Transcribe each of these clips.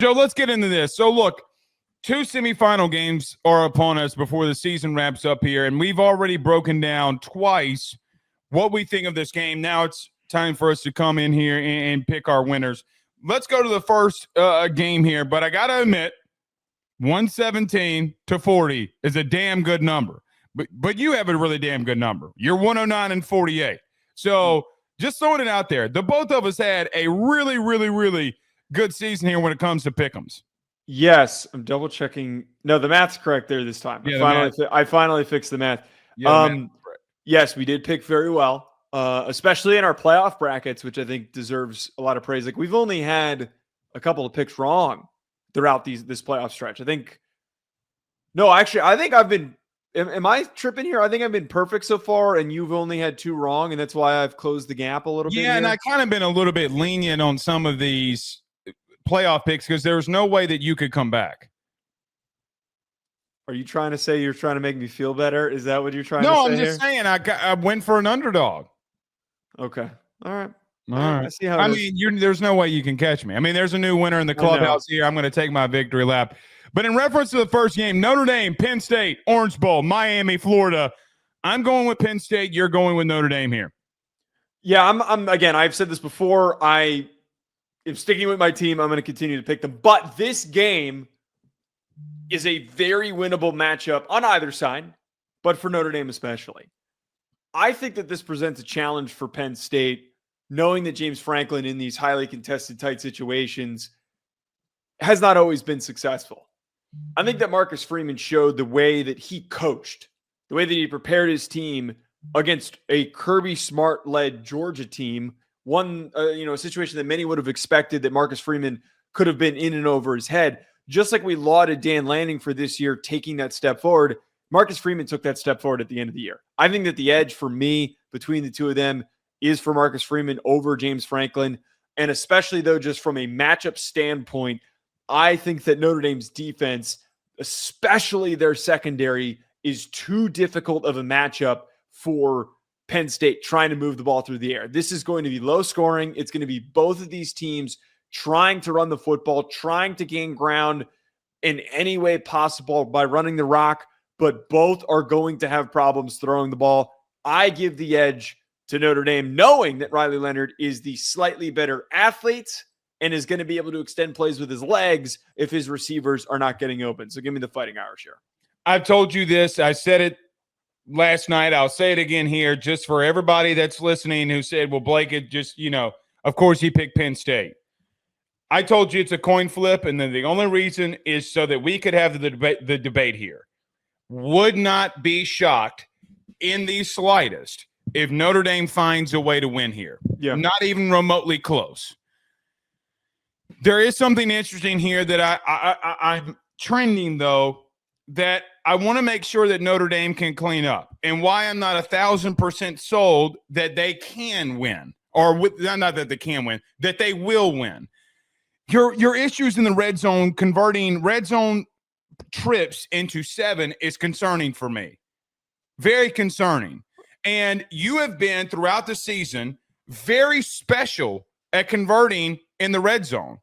Joe, let's get into this. So, look, 2 semifinal games are upon us before the season wraps up here, and we've already broken down twice what we think of this game. Now it's time for us to come in here and pick our winners. Let's go to the first game here, but I got to admit, 117-40 is a damn good number. But you have a really damn good number. You're 109-48. So just throwing it out there, the both of us had a really, really, really good season here when it comes to pick'ems. Yes, I'm double checking. No, the math's correct there this time. Yeah, I finally fixed the math. Yes, we did pick very well, especially in our playoff brackets, which I think deserves a lot of praise. Like, we've only had a couple of picks wrong throughout this playoff stretch. I think I've been. Am I tripping here? I think I've been perfect so far, and you've only had 2 wrong, and that's why I've closed the gap a little bit. Yeah, and I kind of been a little bit lenient on some of these playoff picks because there's no way that you could come back. Are you trying to say you're trying to make me feel better? Is that what you're trying to say? No, I'm just saying I went for an underdog. Okay. All right. All right. I see how it is. There's no way you can catch me. I mean, there's a new winner in the clubhouse here. I'm going to take my victory lap. But in reference to the first game, Notre Dame, Penn State, Orange Bowl, Miami, Florida, I'm going with Penn State. You're going with Notre Dame here. Yeah, I'm again, I've said this before. I am sticking with my team. I'm going to continue to pick them. But this game is a very winnable matchup on either side, but for Notre Dame especially. I think that this presents a challenge for Penn State, knowing that James Franklin in these highly contested, tight situations has not always been successful. I think that Marcus Freeman showed the way that he coached, the way that he prepared his team against a Kirby Smart-led Georgia team, a situation that many would have expected that Marcus Freeman could have been in and over his head. Just like we lauded Dan Lanning for this year taking that step forward, Marcus Freeman took that step forward at the end of the year. I think that the edge for me between the two of them is for Marcus Freeman over James Franklin, and especially, though, just from a matchup standpoint, I think that Notre Dame's defense, especially their secondary, is too difficult of a matchup for Penn State trying to move the ball through the air. This is going to be low scoring. It's going to be both of these teams trying to run the football, trying to gain ground in any way possible by running the rock, but both are going to have problems throwing the ball. I give the edge to Notre Dame, knowing that Riley Leonard is the slightly better athlete and is going to be able to extend plays with his legs if his receivers are not getting open. So give me the Fighting Irish here. I've told you this. I said it last night. I'll say it again here just for everybody that's listening who said, well, Blake, it just, of course he picked Penn State. I told you it's a coin flip, and then the only reason is so that we could have the debate here. Would not be shocked in the slightest if Notre Dame finds a way to win here. Yeah. Not even remotely close. There is something interesting here that I'm trending, though, that I want to make sure that Notre Dame can clean up, and why I'm not 1,000% sold that they can win, not that they can win, that they will win. Your issues in the red zone, converting red zone trips into 7 is concerning for me. Very concerning. And you have been throughout the season very special at converting in the red zone.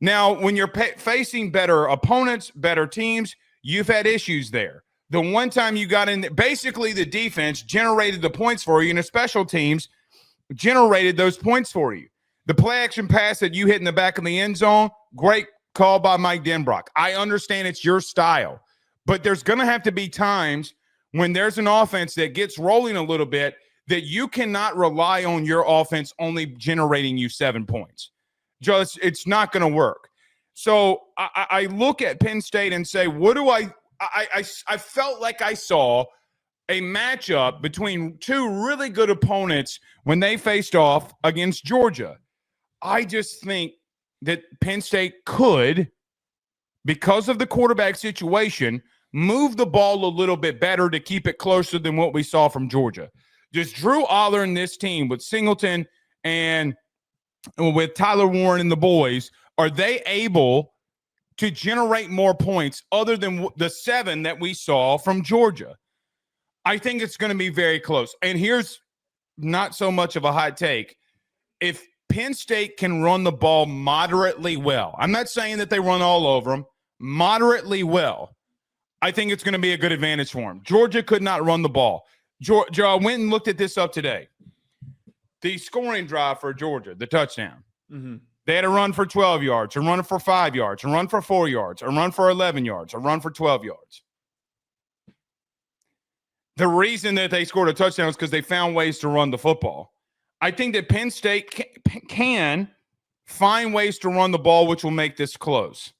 Now, when you're facing better opponents, better teams, you've had issues there. The one time you got in, basically the defense generated the points for you, and the special teams generated those points for you. The play action pass that you hit in the back of the end zone, great call by Mike Denbrock. I understand it's your style, but there's going to have to be times when there's an offense that gets rolling a little bit that you cannot rely on your offense only generating you 7 points. Joe, it's not going to work. So I look at Penn State and say, what do I felt like I saw a matchup between 2 really good opponents when they faced off against Georgia. I just think that Penn State could, because of the quarterback situation, move the ball a little bit better to keep it closer than what we saw from Georgia. Just Drew Aller and this team with Singleton and with Tyler Warren and the boys, are they able to generate more points other than the 7 that we saw from Georgia? I think it's going to be very close. And here's not so much of a hot take. If Penn State can run the ball moderately well. I'm not saying that they run all over them, moderately well. I think it's going to be a good advantage for them. Georgia could not run the ball. Georgia, I went and looked at this up today. The scoring drive for Georgia, the touchdown. Mm-hmm. They had a run for 12 yards, a run for 5 yards, a run for 4 yards, a run for 11 yards, a run for 12 yards. The reason that they scored a touchdown is because they found ways to run the football. I think that Penn State can find ways to run the ball, which will make this close.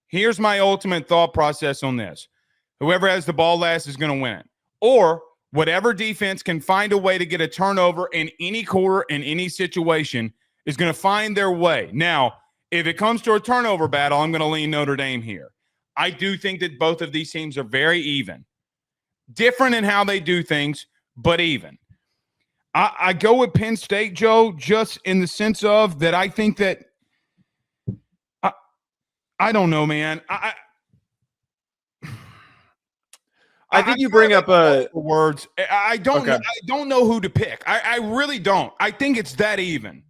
Here's my ultimate thought process on this. Whoever has the ball last is going to win it. Or whatever defense can find a way to get a turnover in any quarter, in any situation, is going to find their way. Now, if it comes to a turnover battle, I'm going to lean Notre Dame here. I do think that both of these teams are very even. Different in how they do things, but even. I go with Penn State, Joe, just in the sense of that I think that I don't know, man. I think you bring up words. I don't know who to pick. I really don't. I think it's that even.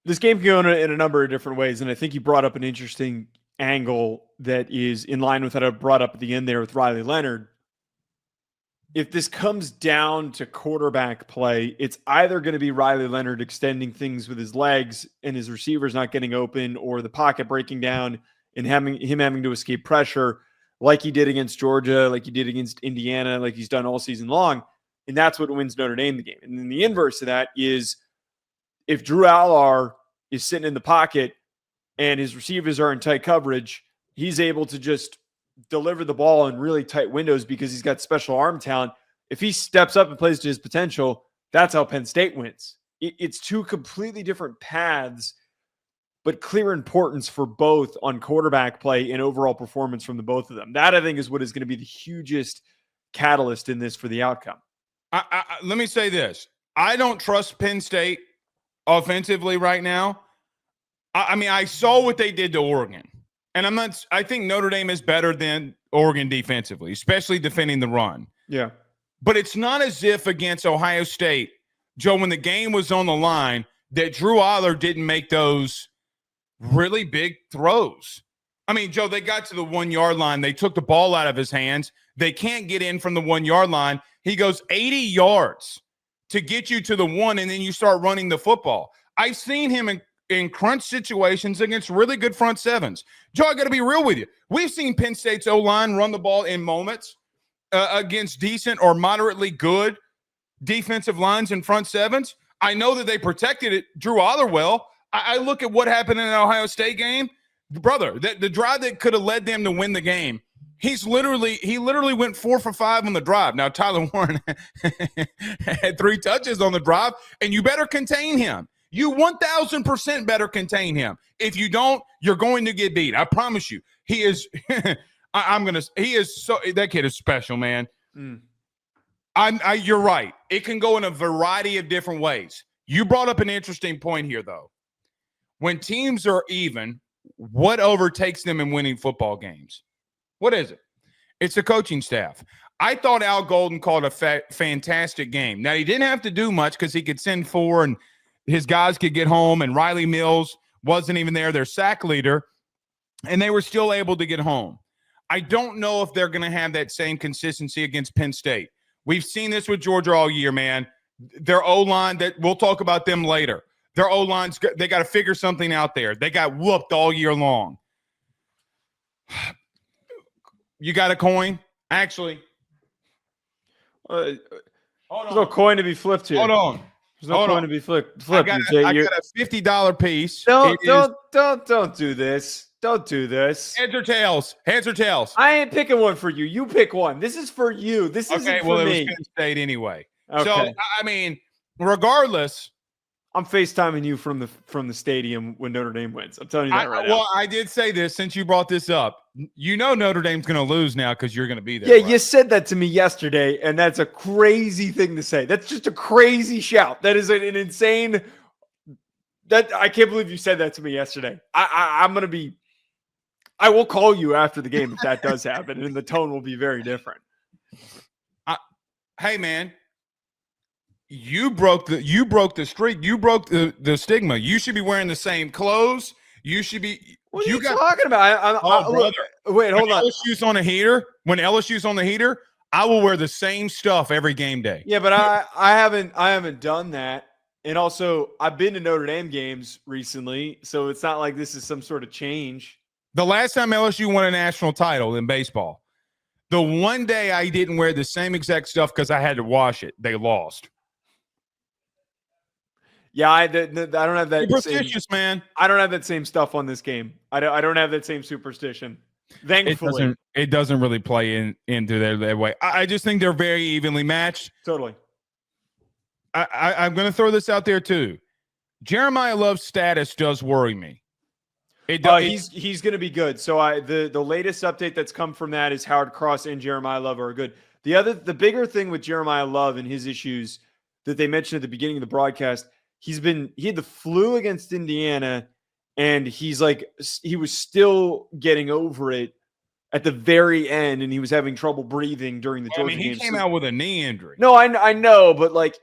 This game can go in a number of different ways, and I think you brought up an interesting angle that is in line with what I brought up at the end there with Riley Leonard. If this comes down to quarterback play, it's either going to be Riley Leonard extending things with his legs and his receivers not getting open, or the pocket breaking down and him having to escape pressure like he did against Georgia, like he did against Indiana, like he's done all season long. And that's what wins Notre Dame the game. And then the inverse of that is if Drew Allar is sitting in the pocket and his receivers are in tight coverage, he's able to just deliver the ball in really tight windows because he's got special arm talent. If he steps up and plays to his potential, that's how Penn State wins. It's two completely different paths, but clear importance for both on quarterback play and overall performance from the both of them. That, I think, is what is going to be the hugest catalyst in this for the outcome. Let me say this. I don't trust Penn State offensively right now. I mean, I saw what they did to Oregon. And I think Notre Dame is better than Oregon defensively, especially defending the run. Yeah. But it's not as if against Ohio State, Joe, when the game was on the line, that Drew Allar didn't make those really big throws. I mean, Joe, they got to the 1 yard line. They took the ball out of his hands. They can't get in from the 1 yard line. He goes 80 yards to get you to the one, and then you start running the football. I've seen him in crunch situations against really good front sevens. Joe, I got to be real with you. We've seen Penn State's O-line run the ball in moments against decent or moderately good defensive lines in front sevens. I know that they protected it, Drew Allar well. I look at what happened in an Ohio State game. Brother, the drive that could have led them to win the game, he literally went 4 for 5 on the drive. Now, Tyler Warren had 3 touches on the drive, and you better contain him. You 1,000% better contain him. If you don't, you're going to get beat. I promise you. He is that kid is special, man. You're right. It can go in a variety of different ways. You brought up an interesting point here, though. When teams are even, what overtakes them in winning football games? What is it? It's the coaching staff. I thought Al Golden called a fantastic game. Now, he didn't have to do much because he could send 4 and his guys could get home, and Riley Mills wasn't even there, their sack leader, and they were still able to get home. I don't know if they're going to have that same consistency against Penn State. We've seen this with Georgia all year, man. Their O-line, that we'll talk about them later. Their O-lines, they got to figure something out there. They got whooped all year long. You got a coin? Actually. There's no coin to be flipped here. Hold on. There's no coin to be flipped. I got a $50 piece. Don't do this. Don't do this. Heads or tails? Heads or tails? I ain't picking one for you. You pick one. This is for you. This isn't for me. Okay, well, it was Penn State anyway. Okay. So, I mean, regardless. I'm FaceTiming you from the stadium when Notre Dame wins. I'm telling you that right now. Well, I did say this since you brought this up. You know Notre Dame's going to lose now because you're going to be there. Yeah, right? You said that to me yesterday, and that's a crazy thing to say. That's just a crazy shout. That is an insane – that I can't believe you said that to me yesterday. I'm going to be – I will call you after the game if that does happen, and the tone will be very different. Hey, man. You broke the streak. You broke the stigma. You should be wearing the same clothes. You should be. What are you talking about? Look, wait, hold on. LSU's on a heater. When LSU's on the heater, I will wear the same stuff every game day. Yeah, but I haven't done that. And also, I've been to Notre Dame games recently, so it's not like this is some sort of change. The last time LSU won a national title in baseball, the one day I didn't wear the same exact stuff because I had to wash it, they lost. Yeah, I don't have that. Superstitious, man. I don't have that same stuff on this game. I don't have that same superstition. Thankfully, it doesn't really play into that way. I just think they're very evenly matched. Totally. I'm going to throw this out there too. Jeremiah Love's status does worry me. He's going to be good. So the latest update that's come from that is Howard Cross and Jeremiah Love are good. The bigger thing with Jeremiah Love and his issues that they mentioned at the beginning of the broadcast, he had the flu against Indiana, and he was still getting over it at the very end, and he was having trouble breathing during the Georgia game. He came out with a knee injury. No, I know, but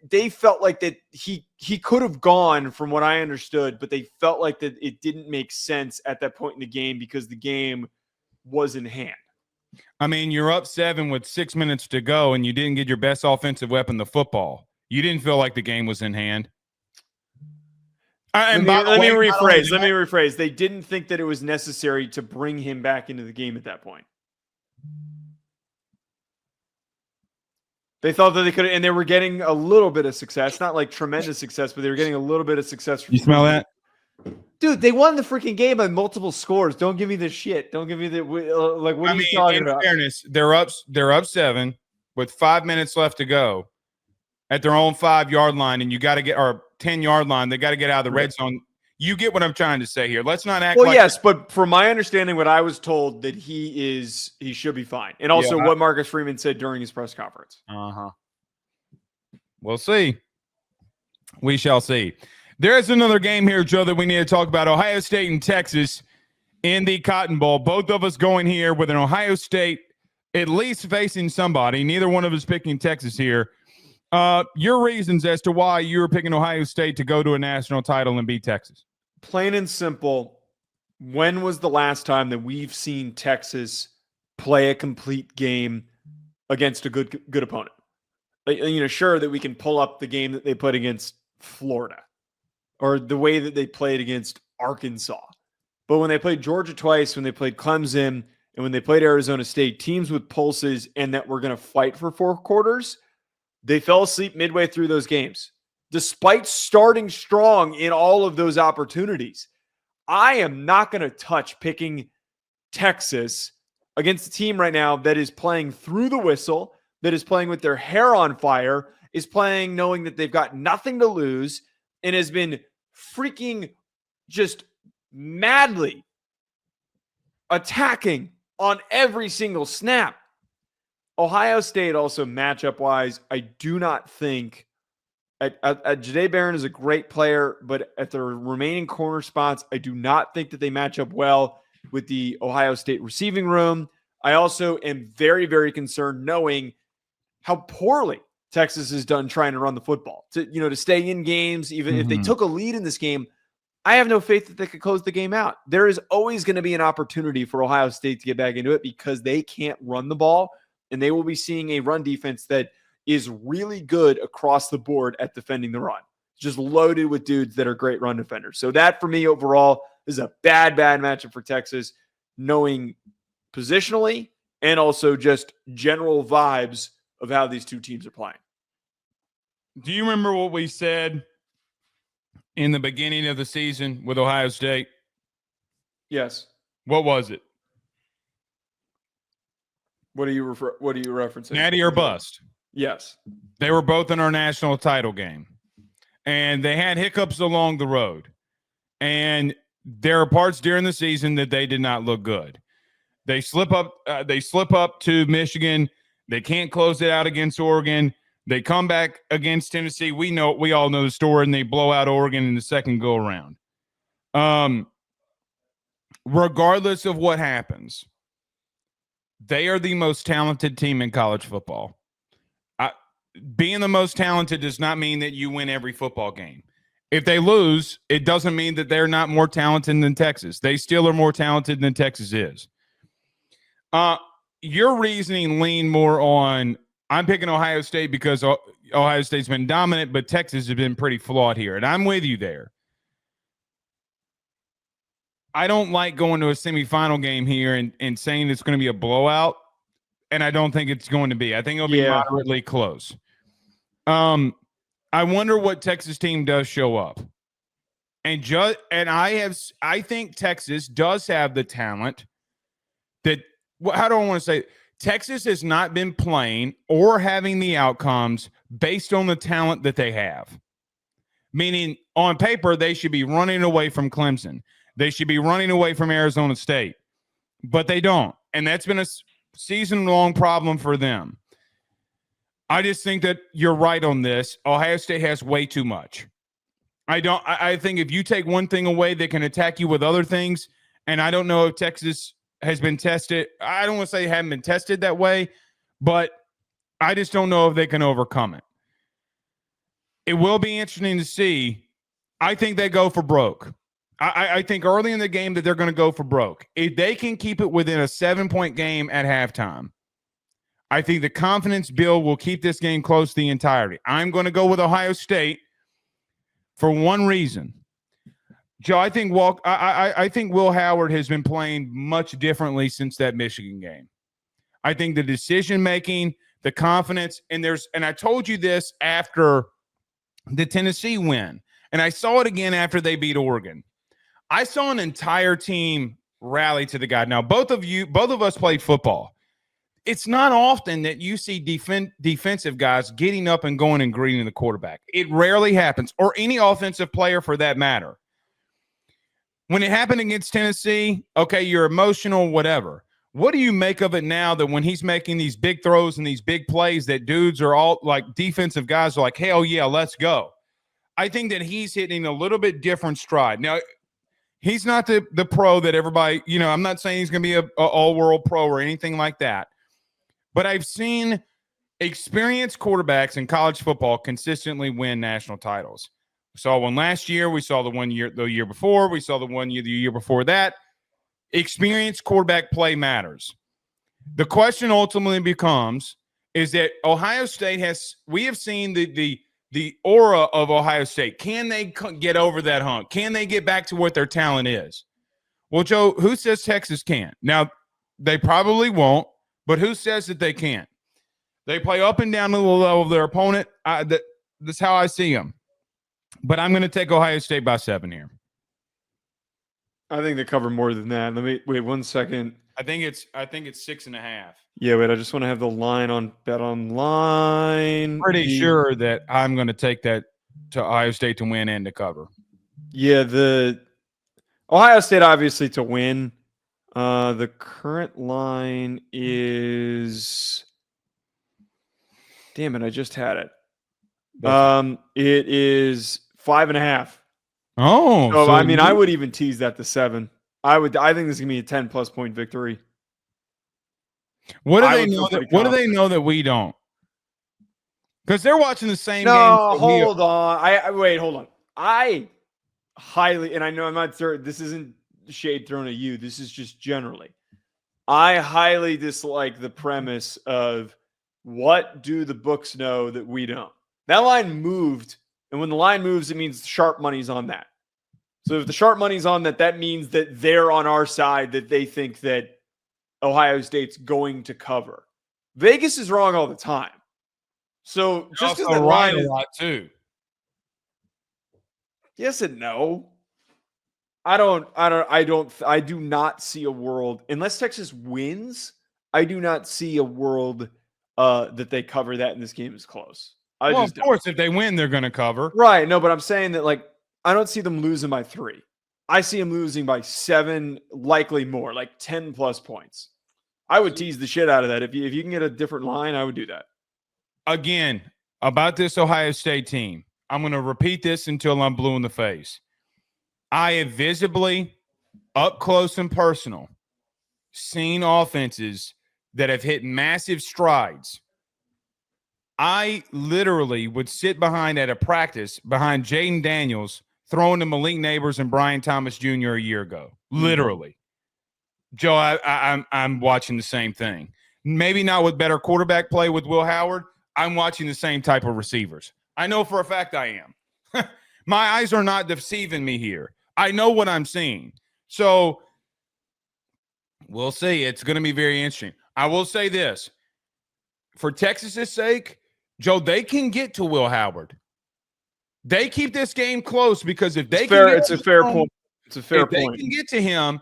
they felt like that he could have gone from what I understood, but they felt like that it didn't make sense at that point in the game because the game was in hand. I mean, you're up 7 with 6 minutes to go, and you didn't get your best offensive weapon, the football. You didn't feel like the game was in hand. Let me rephrase. They didn't think that it was necessary to bring him back into the game at that point. They thought that they could, and they were getting a little bit of success, not like tremendous success, but they were getting a little bit of success. You smell that? Dude, they won the freaking game by multiple scores. Don't give me this shit. Don't give me the like. What are you talking about? In fairness, they're up 7 with 5 minutes left to go at their own 5-yard line, and you got to get our 10-yard line. They got to get out of the red zone. You get what I'm trying to say here. Let's not act. Well, yes, but from my understanding, what I was told that he should be fine, and also what Marcus Freeman said during his press conference. We'll see. We shall see. There's another game here, Joe, that we need to talk about. Ohio State and Texas in the Cotton Bowl. Both of us going here with an Ohio State at least facing somebody. Neither one of us picking Texas here. Your reasons as to why you were picking Ohio State to go to a national title and beat Texas. Plain and simple, when was the last time that we've seen Texas play a complete game against a good opponent? Sure that we can pull up the game that they played against Florida or the way that they played against Arkansas. But when they played Georgia twice, when they played Clemson, and when they played Arizona State, teams with pulses and that were going to fight for 4 quarters, they fell asleep midway through those games, despite starting strong in all of those opportunities. I am not going to touch picking Texas against a team right now that is playing through the whistle, that is playing with their hair on fire, is playing knowing that they've got nothing to lose, and has been freaking just madly attacking on every single snap. Ohio State also matchup-wise, I do not think Jahdae Barron is a great player, but at the remaining corner spots, I do not think that they match up well with the Ohio State receiving room. I also am very, very concerned knowing how poorly Texas has done trying to run the football. To stay in games, even if they took a lead in this game, I have no faith that they could close the game out. There is always going to be an opportunity for Ohio State to get back into it because they can't run the ball, and they will be seeing a run defense that is really good across the board at defending the run. Just loaded with dudes that are great run defenders. So that, for me, overall, is a bad matchup for Texas, knowing positionally and also just general vibes of how these two teams are playing. Do you remember what we said in the beginning of the season with Ohio State? Yes. What was it? What are you referencing? Natty or bust? Yes. They were both in our national title game. And they had hiccups along the road. And there are parts during the season that they did not look good. They slip up to Michigan. They can't close it out against Oregon. They come back against Tennessee. We all know the story, and they blow out Oregon in the second go around. Regardless of what happens, they are the most talented team in college football. being the most talented does not mean that you win every football game. If they lose, it doesn't mean that they're not more talented than Texas. They still are more talented than Texas is. Your reasoning lean more on I'm picking Ohio State because Ohio State's been dominant, but Texas has been pretty flawed here, and I'm with you there. I don't like going to a semifinal game here and saying it's going to be a blowout, and I don't think it's going to be. I think it'll be moderately close. I wonder what Texas team does show up. And I think Texas does have the talent that how do I want to say it? Texas has not been playing or having the outcomes based on the talent that they have. Meaning, on paper, they should be running away from Clemson. They should be running away from Arizona State. But they don't. And that's been a season-long problem for them. I just think that you're right on this. Ohio State has way too much. I think if you take one thing away, they can attack you with other things. And I don't know if Texas has been tested. I don't want to say they haven't been tested that way, but I just don't know if they can overcome it. It will be interesting to see. I think they go for broke. I think early in the game that they're going to go for broke. If they can keep it within a 7-point game at halftime, I think the confidence build will keep this game close the entirety. I'm going to go with Ohio State for one reason. Joe, I think Will Howard has been playing much differently since that Michigan game. I think the decision-making, the confidence, and I told you this after the Tennessee win, and I saw it again after they beat Oregon. I saw an entire team rally to the guy. Now, both of us played football. It's not often that you see defensive guys getting up and going and greeting the quarterback. It rarely happens, or any offensive player for that matter. When it happened against Tennessee, okay, you're emotional, whatever. What do you make of it now that when he's making these big throws and these big plays that dudes are all like defensive guys are like, hell yeah, let's go. I think that he's hitting a little bit different stride. Now, he's not the pro that everybody, I'm not saying he's going to be a all-world pro or anything like that. But I've seen experienced quarterbacks in college football consistently win national titles. We saw one last year. We saw the year before. We saw the year before that. Experienced quarterback play matters. The question ultimately becomes is that Ohio State we have seen the aura of Ohio State. Can they get over that hump? Can they get back to what their talent is? Well, Joe, who says Texas can't? Now, they probably won't. But who says that they can't? They play up and down the level of their opponent. That's how I see them. But I'm going to take Ohio State by 7 here. I think they cover more than that. Let me wait 1 second. I think it's 6.5. Yeah, wait. I just want to have the line on Bet Online. Pretty sure that I'm going to take that to Ohio State to win and to cover. Yeah, the Ohio State obviously to win. The current line is, damn it, I just had it. It is 5.5. Oh, so I mean, I would even tease that to 7. I think this is gonna be a 10+ point victory. What do they know that? What do they know that we don't? Because they're watching the same game. No, hold on. Wait, hold on. I highly, and I know I'm not sure. This isn't shade thrown at you. This is just generally. I highly dislike the premise of what do the books know that we don't. That line moved, and when the line moves, it means sharp money's on that. So if the sharp money's on that, that means that they're on our side, that they think that Ohio State's going to cover. Vegas is wrong all the time. So just because the line is a lot too. Yes and no. I do not see a world, unless Texas wins, I do not see a world that they cover that and this game is close. Of course, if they win, they're going to cover. Right. No, but I'm saying that, like, I don't see them losing by 3. I see them losing by 7, likely more, like 10+ points. I would tease the shit out of that. If you can get a different line, I would do that. Again, about this Ohio State team, I'm going to repeat this until I'm blue in the face. I have visibly, up close and personal, seen offenses that have hit massive strides I literally would sit behind at a practice behind Jaden Daniels throwing to Malik Neighbors and Brian Thomas Jr. a year ago. Literally. Joe, I'm watching the same thing. Maybe not with better quarterback play with Will Howard. I'm watching the same type of receivers. I know for a fact I am. My eyes are not deceiving me here. I know what I'm seeing. So we'll see. It's going to be very interesting. I will say this. For Texas's sake, Joe, they can get to Will Howard. They keep this game close because if they it's a fair point. It's a fair point. They can get to him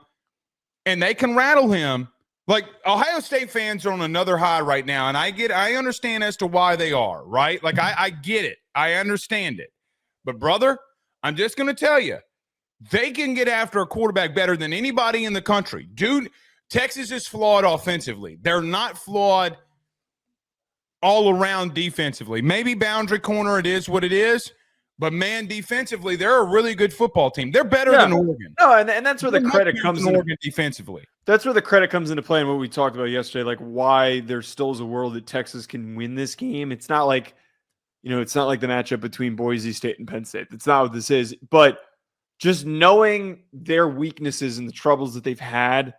and they can rattle him. Like Ohio State fans are on another high right now, and I understand as to why they are, right? Like I get it. I understand it. But brother, I'm just going to tell you, they can get after a quarterback better than anybody in the country. Dude, Texas is flawed offensively. They're not flawed all around defensively. Maybe boundary corner, it is what it is. But, man, defensively, they're a really good football team. They're better than Oregon. No, and that's where the credit comes in. Oregon defensively. That's where the credit comes into play and what we talked about yesterday, like why there still is a world that Texas can win this game. It's not like, it's not like the matchup between Boise State and Penn State. That's not what this is. But just knowing their weaknesses and the troubles that they've had,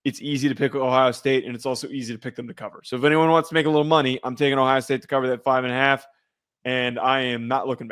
it's easy to pick Ohio State, and it's also easy to pick them to cover. So if anyone wants to make a little money, I'm taking Ohio State to cover that 5.5, and I am not looking back.